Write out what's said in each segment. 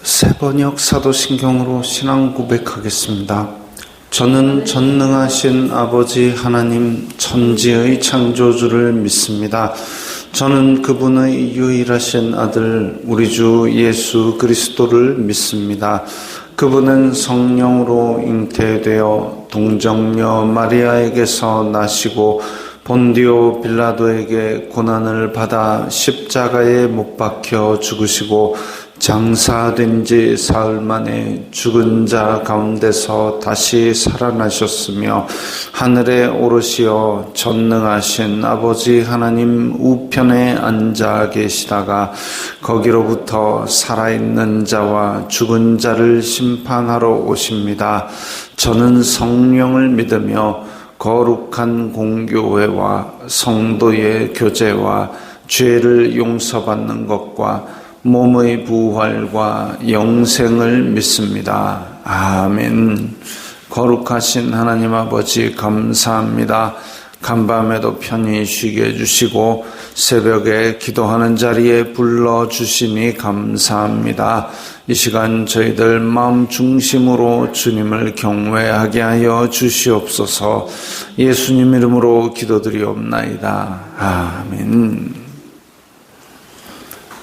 세번역 사도신경으로 신앙 고백하겠습니다. 저는 전능하신 아버지 하나님 천지의 창조주를 믿습니다. 저는 그분의 유일하신 아들 우리 주 예수 그리스도를 믿습니다. 그분은 성령으로 잉태되어 동정녀 마리아에게서 나시고 본디오 빌라도에게 고난을 받아 십자가에 못 박혀 죽으시고 장사된 지 사흘 만에 죽은 자 가운데서 다시 살아나셨으며 하늘에 오르시어 전능하신 아버지 하나님 우편에 앉아 계시다가 거기로부터 살아있는 자와 죽은 자를 심판하러 오십니다. 저는 성령을 믿으며 거룩한 공교회와 성도의 교제와 죄를 용서받는 것과 몸의 부활과 영생을 믿습니다. 아멘. 거룩하신 하나님 아버지 감사합니다. 간밤에도 편히 쉬게 해주시고 새벽에 기도하는 자리에 불러주시니 감사합니다. 이 시간 저희들 마음 중심으로 주님을 경외하게 하여 주시옵소서. 예수님 이름으로 기도드리옵나이다. 아멘.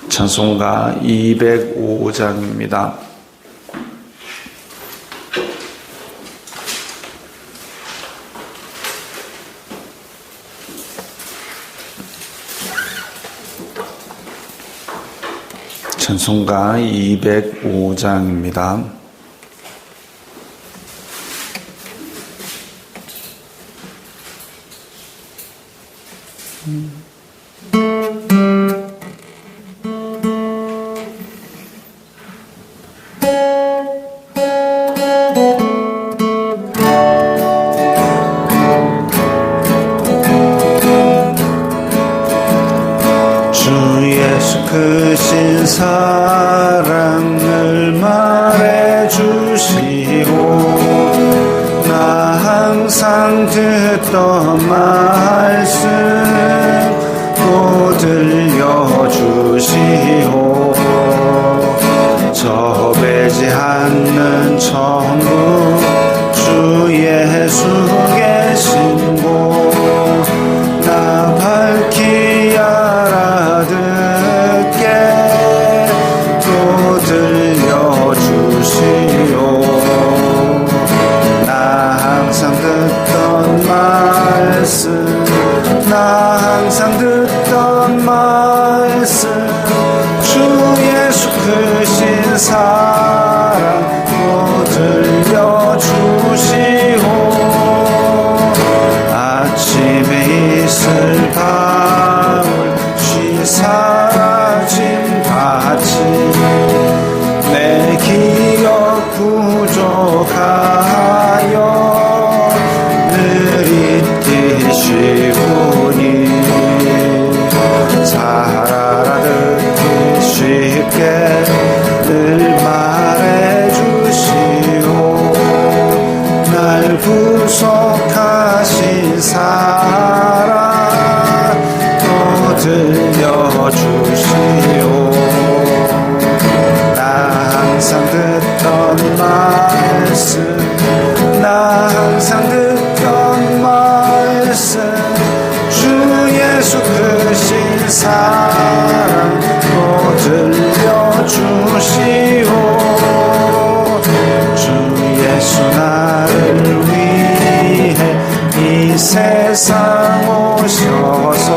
찬송가 205장입니다. 찬송가 205장입니다. 크신 사랑을 말해주시고 나 항상 듣던 말씀 또 들려주시오. 저 배지 않는 천국 주 예수 계신 곳 나 밝히 알아듣게 또 들려주시오. 나 항상 듣던 말씀 나 항상 듣던 말씀 주 예수 크신 사랑 또 들려주시오. 아침에 있을 밤을 쉬 사라짐 같이 내 기억 부족하여 늘 잊기시구니 잘 알아듣기 쉽게 늘 말해주시오. 날 구속하신 사랑 또 들려주시오. 나 항상 듣던 말씀 나 항상 듣던 말씀 주 예수 크신 사랑 또 들려주시오. 주 예수 나를 위해 이 세상 오셔서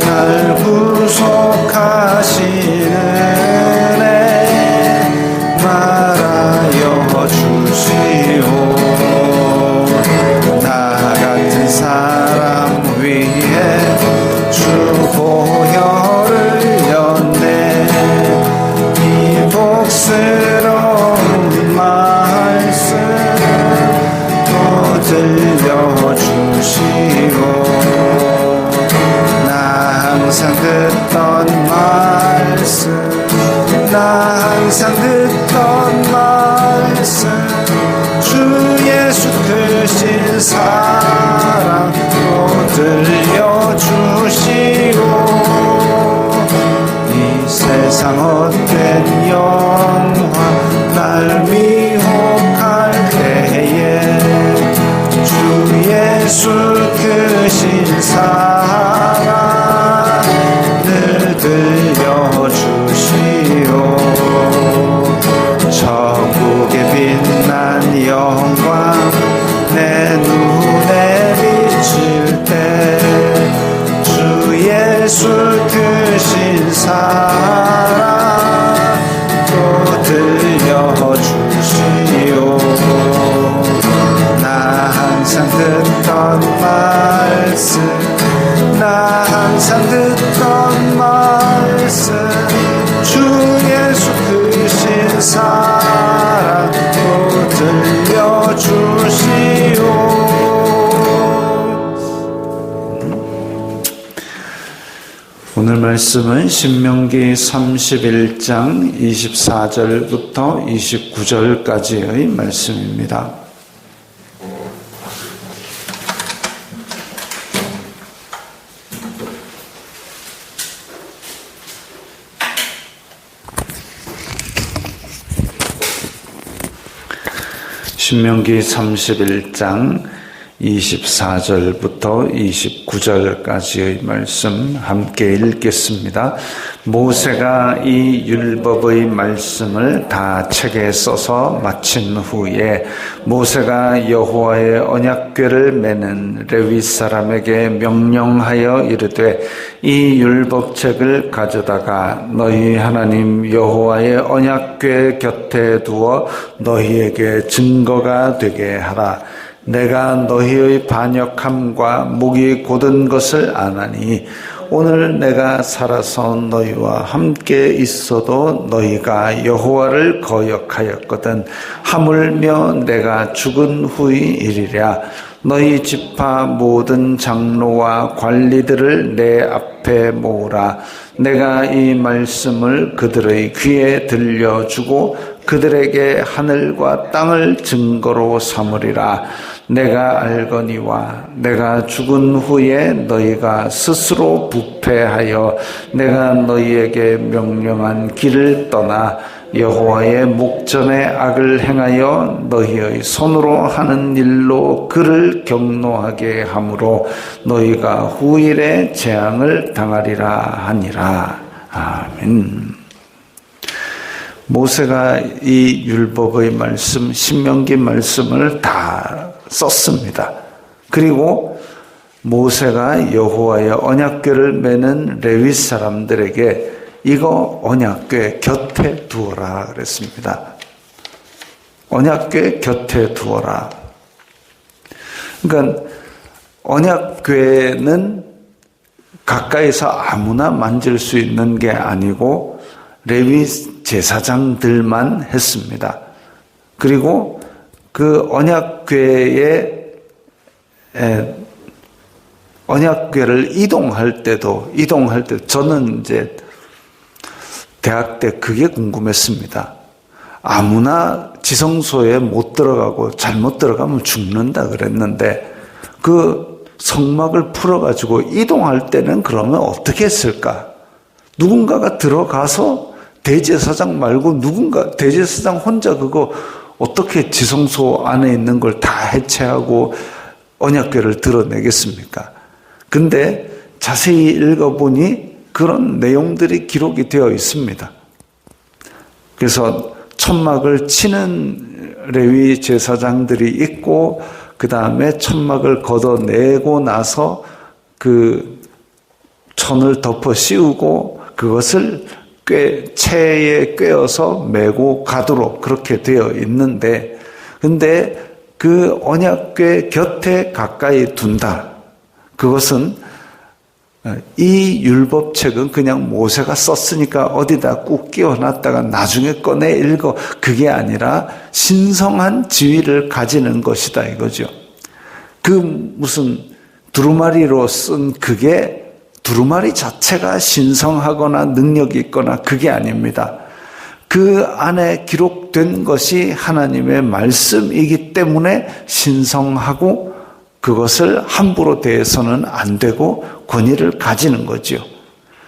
날 구속하시는 은혜 말하여 주시오. 나 같은 사람 위해 주 보혈을 흘렸네. 이 복스러운 말씀 또 들려주시오. 나 항상 듣던 말씀 나 항상 듣던 말씀 주 예수 크신 사랑 또 들려주시오. 이 세상 헛된 영 크신 사랑 늘 들려주시오. 천국의 빛난 영광 내 눈에 비칠 때 주 예수 크신 사랑 또 들려주시오. 나 항상 듣던 말씀 나 항상 듣던 말씀 주 예수 크신 사랑 또 들려주시오. 오늘 말씀은 신명기 31장 24절부터 29절까지의 말씀입니다. 신명기 31장 24절부터 29절까지의 말씀 함께 읽겠습니다. 모세가 이 율법의 말씀을 다 책에 써서 마친 후에 모세가 여호와의 언약궤를 매는 레위 사람에게 명령하여 이르되 이 율법책을 가져다가 너희 하나님 여호와의 언약궤 곁에 두어 너희에게 증거가 되게 하라. 내가 너희의 반역함과 목이 곧은 것을 아나니 오늘 내가 살아서 너희와 함께 있어도 너희가 여호와를 거역하였거든. 하물며 내가 죽은 후이리랴. 너희 지파 모든 장로와 관리들을 내 앞에 모으라. 내가 이 말씀을 그들의 귀에 들려주고 그들에게 하늘과 땅을 증거로 삼으리라. 내가 알거니와 내가 죽은 후에 너희가 스스로 부패하여 내가 너희에게 명령한 길을 떠나 여호와의 목전에 악을 행하여 너희의 손으로 하는 일로 그를 경노하게 하므로 너희가 후일에 재앙을 당하리라 하니라. 아멘. 모세가 이 율법의 말씀, 신명기 말씀을 다 썼습니다. 그리고 모세가 여호와의 언약궤를 매는 레위 사람들에게 이거 언약궤 곁에 두어라 그랬습니다. 언약궤 곁에 두어라. 그러니까 언약궤는 가까이서 아무나 만질 수 있는 게 아니고 레위 제사장들만 했습니다. 그리고 그 언약궤를 이동할 때도 저는 이제 대학 때 그게 궁금했습니다. 아무나 지성소에 못 들어가고 잘못 들어가면 죽는다 그랬는데 그 성막을 풀어가지고 이동할 때는 그러면 어떻게 했을까? 누군가가 들어가서 대제사장 말고 대제사장 혼자 그거 어떻게 지성소 안에 있는 걸 다 해체하고 언약궤를 드러내겠습니까? 근데 자세히 읽어보니 그런 내용들이 기록이 되어 있습니다. 그래서 천막을 치는 레위 제사장들이 있고 그 다음에 천막을 걷어내고 나서 그 천을 덮어 씌우고 그것을 채에 꿰어서 메고 가도록 그렇게 되어 있는데, 근데 그 언약궤 곁에 가까이 둔다. 그것은 이 율법책은 그냥 모세가 썼으니까 어디다 꾹 끼워놨다가 나중에 꺼내 읽어. 그게 아니라 신성한 지위를 가지는 것이다 이거죠. 그 무슨 두루마리로 쓴 그게 두루마리 자체가 신성하거나 능력이 있거나 그게 아닙니다. 그 안에 기록된 것이 하나님의 말씀이기 때문에 신성하고 그것을 함부로 대해서는 안 되고 권위를 가지는 거죠.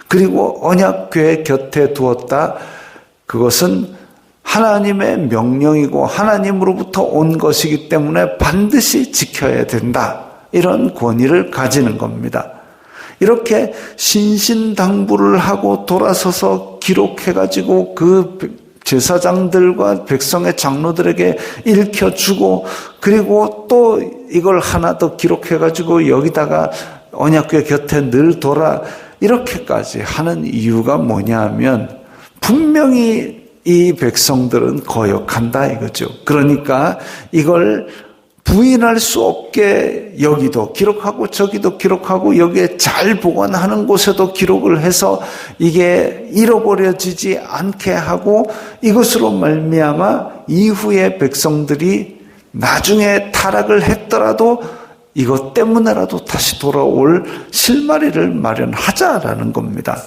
그리고 언약궤 곁에 두었다. 그것은 하나님의 명령이고 하나님으로부터 온 것이기 때문에 반드시 지켜야 된다. 이런 권위를 가지는 겁니다. 이렇게 신신당부를 하고 돌아서서 기록해가지고 그 제사장들과 백성의 장로들에게 읽혀주고, 그리고 또 이걸 하나 더 기록해가지고 여기다가 언약궤 곁에 늘 둬라, 이렇게까지 하는 이유가 뭐냐 하면 분명히 이 백성들은 거역한다 이거죠. 그러니까 이걸 부인할 수 없게 여기도 기록하고 저기도 기록하고 여기에 잘 보관하는 곳에도 기록을 해서 이게 잃어버려지지 않게 하고, 이것으로 말미암아 이후에 백성들이 나중에 타락을 했더라도 이것 때문에라도 다시 돌아올 실마리를 마련하자라는 겁니다.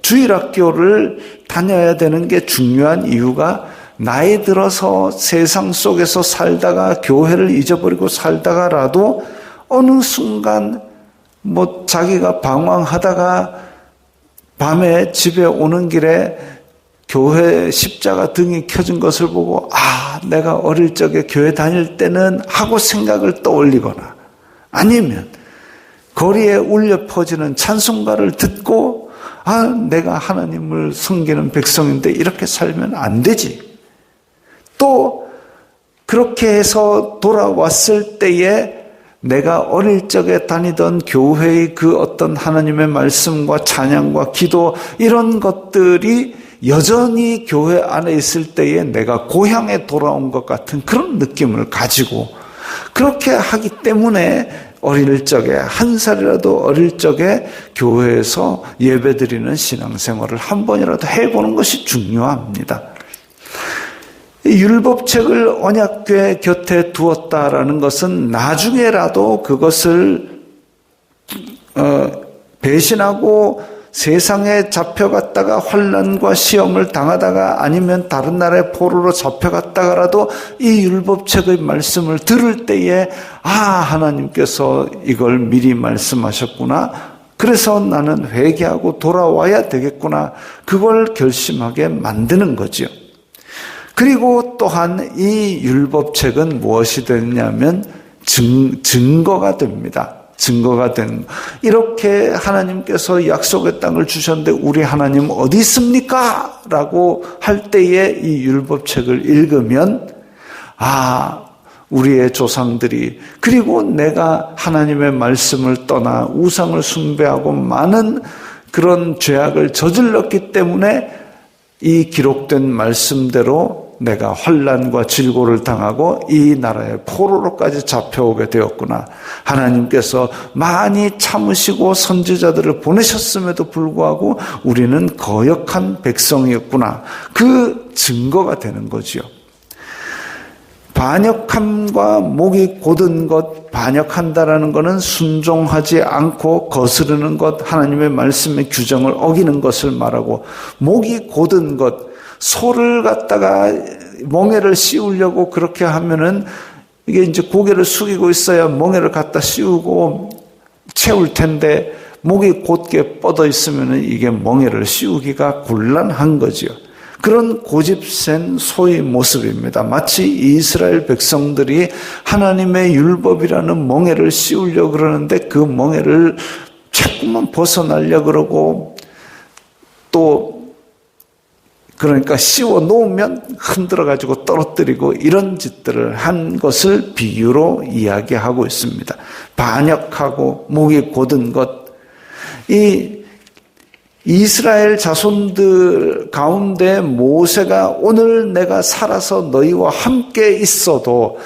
주일학교를 다녀야 되는 게 중요한 이유가, 나이 들어서 세상 속에서 살다가 교회를 잊어버리고 살다가라도 어느 순간 뭐 자기가 방황하다가 밤에 집에 오는 길에 교회 십자가 등이 켜진 것을 보고, 아, 내가 어릴 적에 교회 다닐 때는 하고 생각을 떠올리거나, 아니면 거리에 울려 퍼지는 찬송가를 듣고, 아, 내가 하나님을 섬기는 백성인데 이렇게 살면 안 되지. 또 그렇게 해서 돌아왔을 때에 내가 어릴 적에 다니던 교회의 그 어떤 하나님의 말씀과 찬양과 기도, 이런 것들이 여전히 교회 안에 있을 때에 내가 고향에 돌아온 것 같은 그런 느낌을 가지고, 그렇게 하기 때문에 어릴 적에, 한 살이라도 어릴 적에 교회에서 예배드리는 신앙생활을 한 번이라도 해보는 것이 중요합니다. 율법책을 언약궤 곁에 두었다라는 것은 나중에라도 그것을 배신하고 세상에 잡혀갔다가 환난과 시험을 당하다가 아니면 다른 나라의 포로로 잡혀갔다가라도 이 율법책의 말씀을 들을 때에, 아, 하나님께서 이걸 미리 말씀하셨구나, 그래서 나는 회개하고 돌아와야 되겠구나, 그걸 결심하게 만드는 거죠. 그리고 또한 이 율법책은 무엇이 되냐면 증거가 됩니다. 증거가 된, 이렇게 하나님께서 약속의 땅을 주셨는데 우리 하나님 어디 있습니까? 라고 할 때에 이 율법책을 읽으면, 아, 우리의 조상들이, 그리고 내가 하나님의 말씀을 떠나 우상을 숭배하고 많은 그런 죄악을 저질렀기 때문에 이 기록된 말씀대로 내가 환난과 질고를 당하고 이 나라의 포로로까지 잡혀오게 되었구나. 하나님께서 많이 참으시고 선지자들을 보내셨음에도 불구하고 우리는 거역한 백성이었구나. 그 증거가 되는 거지요. 반역함과 목이 곧은 것, 반역한다라는 것은 순종하지 않고 거스르는 것, 하나님의 말씀의 규정을 어기는 것을 말하고, 목이 곧은 것, 소를 갖다가 멍에를 씌우려고 그렇게 하면은 이게 이제 고개를 숙이고 있어야 멍에를 갖다 씌우고 채울 텐데, 목이 곧게 뻗어 있으면은 이게 멍에를 씌우기가 곤란한 거지요. 그런 고집센 소의 모습입니다. 마치 이스라엘 백성들이 하나님의 율법이라는 멍에를 씌우려고 그러는데 그 멍에를 자꾸만 벗어나려고 그러고, 또 그러니까 씌워 놓으면 흔들어가지고 떨어뜨리고, 이런 짓들을 한 것을 비유로 이야기하고 있습니다. 반역하고 목이 곧은 것, 이 이스라엘 자손들 가운데 모세가 오늘 내가 살아서 너희와 함께 있어도,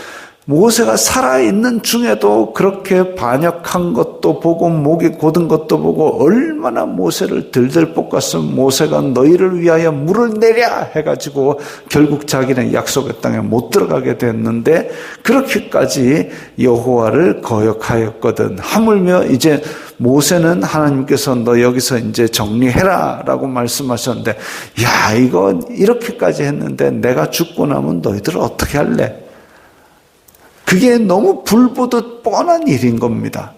모세가 살아있는 중에도 그렇게 반역한 것도 보고 목이 곧은 것도 보고 얼마나 모세를 들들 볶았으면 모세가 너희를 위하여 물을 내랴 해가지고 결국 자기는 약속의 땅에 못 들어가게 됐는데, 그렇게까지 여호와를 거역하였거든. 하물며 이제 모세는 하나님께서 너 여기서 이제 정리해라 라고 말씀하셨는데, 야, 이거 이렇게까지 했는데 내가 죽고 나면 너희들 어떻게 할래? 그게 너무 불보듯 뻔한 일인 겁니다.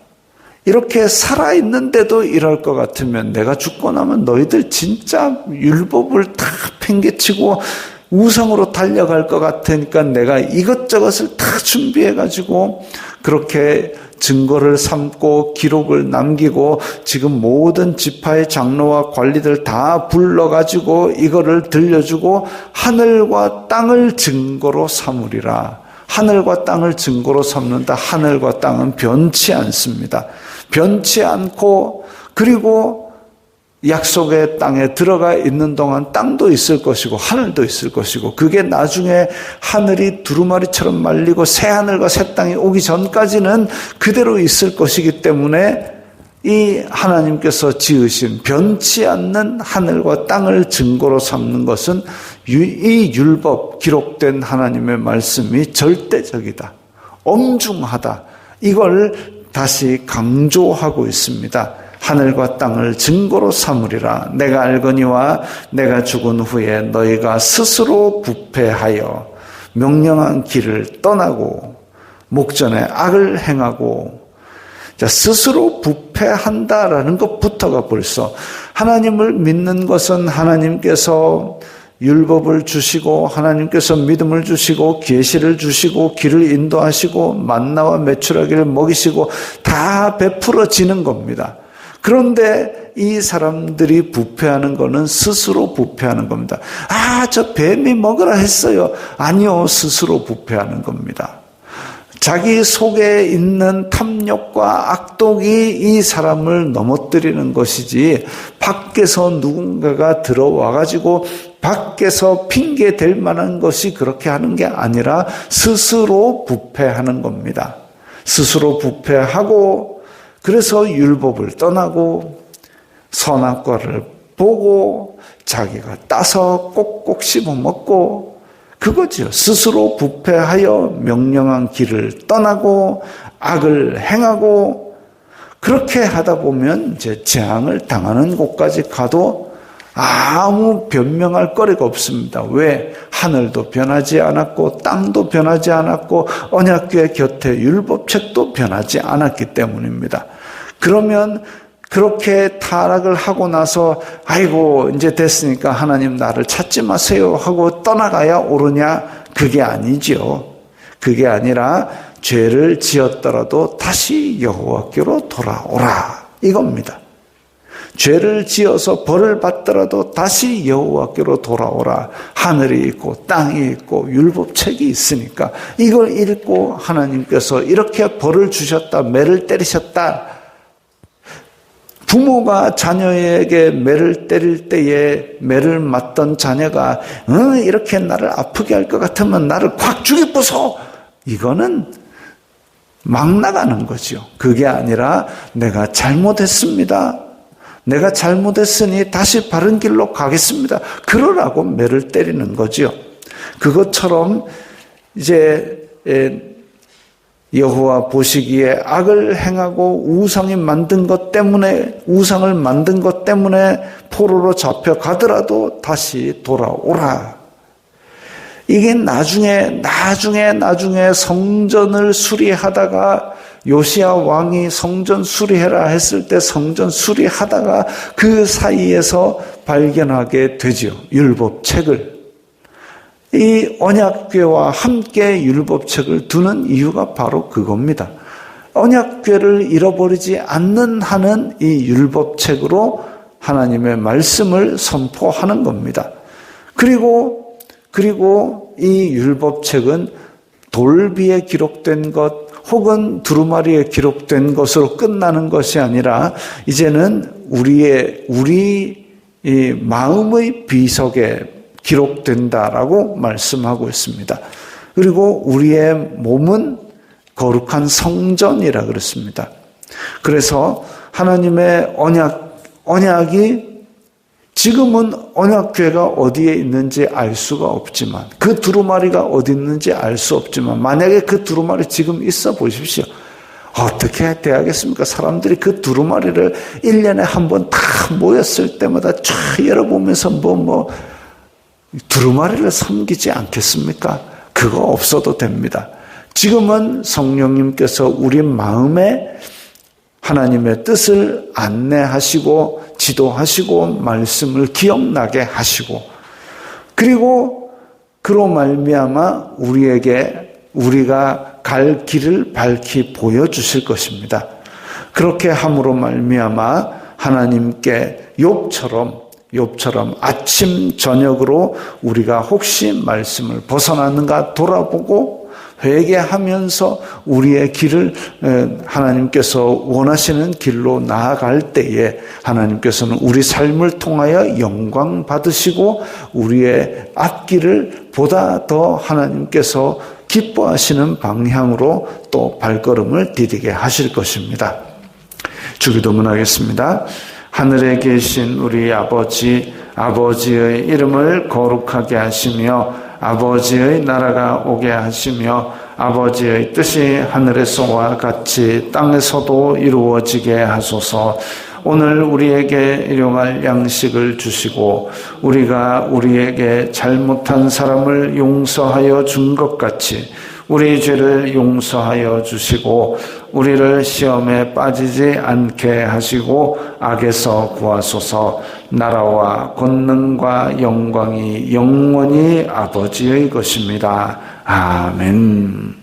이렇게 살아있는데도 이럴 것 같으면 내가 죽고 나면 너희들 진짜 율법을 다 팽개치고 우상으로 달려갈 것 같으니까 내가 이것저것을 다 준비해가지고 그렇게 증거를 삼고 기록을 남기고 지금 모든 지파의 장로와 관리들 다 불러가지고 이거를 들려주고 하늘과 땅을 증거로 삼으리라. 하늘과 땅을 증거로 삼는다. 하늘과 땅은 변치 않습니다. 변치 않고 그리고 약속의 땅에 들어가 있는 동안 땅도 있을 것이고 하늘도 있을 것이고 그게 나중에 하늘이 두루마리처럼 말리고 새 하늘과 새 땅이 오기 전까지는 그대로 있을 것이기 때문에 이 하나님께서 지으신 변치 않는 하늘과 땅을 증거로 삼는 것은 이 율법 기록된 하나님의 말씀이 절대적이다. 엄중하다. 이걸 다시 강조하고 있습니다. 하늘과 땅을 증거로 삼으리라. 내가 알거니와 내가 죽은 후에 너희가 스스로 부패하여 명령한 길을 떠나고 목전에 악을 행하고 스스로 부패한다라는 것부터가 벌써 하나님을 믿는 것은 하나님께서 율법을 주시고 하나님께서 믿음을 주시고 계시를 주시고 길을 인도하시고 만나와 메추라기를 먹이시고 다 베풀어지는 겁니다. 그런데 이 사람들이 부패하는 것은 스스로 부패하는 겁니다. 저 뱀이 먹으라 했어요. 아니요, 스스로 부패하는 겁니다. 자기 속에 있는 탐욕과 악독이 이 사람을 넘어뜨리는 것이지 밖에서 누군가가 들어와가지고 밖에서 핑계 댈 만한 것이 그렇게 하는 게 아니라 스스로 부패하는 겁니다. 스스로 부패하고 그래서 율법을 떠나고 선악과를 보고 자기가 따서 꼭꼭 씹어먹고 그거죠. 스스로 부패하여 명령한 길을 떠나고 악을 행하고 그렇게 하다 보면 이제 재앙을 당하는 곳까지 가도 아무 변명할 거리가 없습니다. 왜? 하늘도 변하지 않았고 땅도 변하지 않았고 언약궤 곁에 율법책도 변하지 않았기 때문입니다. 그러면 그렇게 타락을 하고 나서 아이고 이제 됐으니까 하나님 나를 찾지 마세요 하고 떠나가야 오르냐? 그게 아니죠. 그게 아니라 죄를 지었더라도 다시 여호와께로 돌아오라 이겁니다. 죄를 지어서 벌을 받더라도 다시 여호와께로 돌아오라. 하늘이 있고 땅이 있고 율법책이 있으니까 이걸 읽고 하나님께서 이렇게 벌을 주셨다, 매를 때리셨다. 부모가 자녀에게 매를 때릴 때에 매를 맞던 자녀가 이렇게 나를 아프게 할 것 같으면 나를 콱 죽여 부숴. 이거는 막 나가는 거죠. 그게 아니라 내가 잘못했습니다. 내가 잘못했으니 다시 바른 길로 가겠습니다. 그러라고 매를 때리는 거죠. 그것처럼 이제 여호와 보시기에 악을 행하고 우상을 만든 것 때문에 포로로 잡혀가더라도 다시 돌아오라. 이게 나중에 성전을 수리하다가 요시야 왕이 성전 수리해라 했을 때 성전 수리하다가 그 사이에서 발견하게 되죠. 율법책을. 이 언약궤와 함께 율법책을 두는 이유가 바로 그겁니다. 언약궤를 잃어버리지 않는 한은 이 율법책으로 하나님의 말씀을 선포하는 겁니다. 그리고 이 율법책은 돌비에 기록된 것 혹은 두루마리에 기록된 것으로 끝나는 것이 아니라 이제는 우리 이 마음의 비석에 기록된다라고 말씀하고 있습니다. 그리고 우리의 몸은 거룩한 성전이라 그랬습니다. 그래서 하나님의 언약이 지금은 언약궤가 어디에 있는지 알 수가 없지만 그 두루마리가 어디 있는지 알 수 없지만 만약에 그 두루마리 지금 있어 보십시오. 어떻게 돼야겠습니까? 사람들이 그 두루마리를 1년에 한 번 다 모였을 때마다 쫙 열어보면서 두루마리를 섬기지 않겠습니까? 그거 없어도 됩니다. 지금은 성령님께서 우리 마음에 하나님의 뜻을 안내하시고 지도하시고 말씀을 기억나게 하시고 그리고 그로 말미암아 우리가 갈 길을 밝히 보여주실 것입니다. 그렇게 함으로 말미암아 하나님께 욥처럼 아침 저녁으로 우리가 혹시 말씀을 벗어났는가 돌아보고 회개하면서 우리의 길을 하나님께서 원하시는 길로 나아갈 때에 하나님께서는 우리 삶을 통하여 영광 받으시고 우리의 앞길을 보다 더 하나님께서 기뻐하시는 방향으로 또 발걸음을 디디게 하실 것입니다. 주기도문하겠습니다. 하늘에 계신 우리 아버지의 이름을 거룩하게 하시며 아버지의 나라가 오게 하시며 아버지의 뜻이 하늘에서와 같이 땅에서도 이루어지게 하소서. 오늘 우리에게 일용할 양식을 주시고 우리가 우리에게 잘못한 사람을 용서하여 준 것 같이 우리 죄를 용서하여 주시고 우리를 시험에 빠지지 않게 하시고 악에서 구하소서. 나라와 권능과 영광이 영원히 아버지의 것입니다. 아멘.